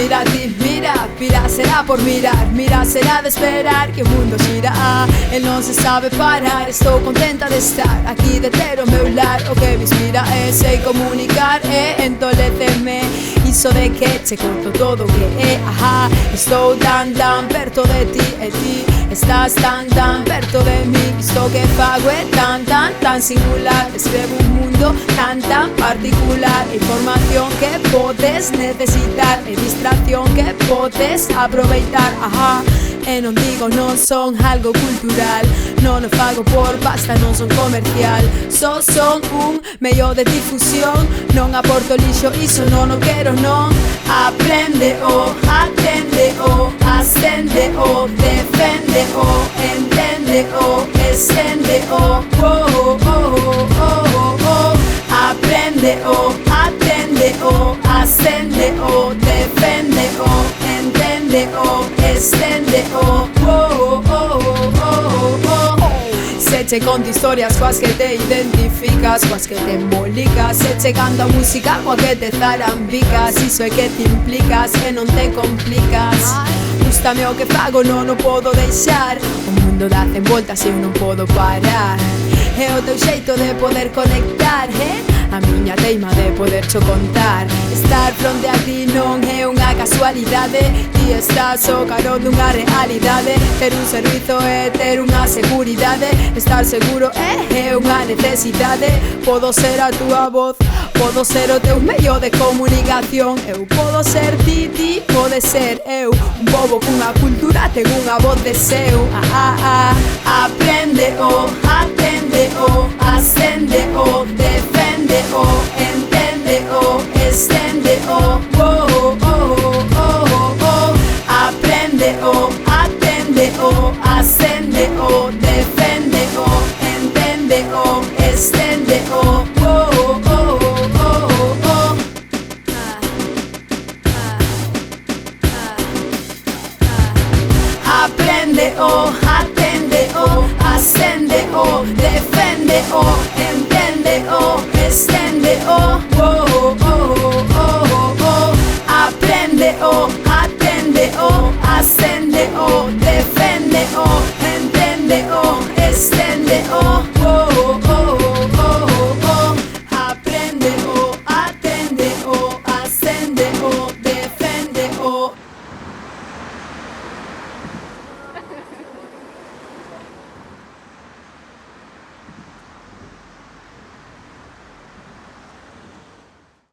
mira a ti, mira, mira será por mirar, mira será de esperar que o mundo xira. El non se sabe parar, estou contenta de estar aquí de ter o meu lar. O que me inspira é sei comunicar e entoleceme. Iso de que che conto todo o que é, ajá. Estou tan perto de ti e ti estás tan perto de mí. Isto que fago é tan singular. Escrevo un mundo tan particular. Información que podes necesitar e distracción que podes aproveitar, ajá. E non digo non son algo cultural, non o fago por pasta, non son comercial. Só son un medio de difusión, non aporto lixo, iso non o quero, non. Aprende o, atende o, ascende o, defende o, entende o, estende o, oh, oh, oh, oh, oh. Aprende o, atende o, ascende o, defende o, entende o, estende o, oh, oh, oh, oh, oh. Se che conto historias coas que te identificas, coas que te embolicas. Se che canta música coa que te zarambicas. Iso é que te implicas e non te complicas. Gústame o que fago, non o podo deixar. O mundo dá en voltas e eu non podo parar. É o teu xeito de poder conectar, a miña teima de poder cho contar. Estar fronte a ti non é unha casualidade. Ti estás o caro dunha realidade. Ter un servizo é ter unha seguridade. Estar seguro é unha necesidade. Podo ser a túa voz, podo ser o teu medio de comunicación. Eu podo ser ti, ti pode ser eu. Un pobo cunha cultura ten unha voz de seu. Aprende o, atende o, ascende o, defende o, entende o, estende o, oh, oh, oh, oh, oh. Aprende o, atende o, ascende o, defende o, entende o, estende o, oh, oh, oh, oh, oh. Aprende o, atende o, ascende o, defende o, entende o, estende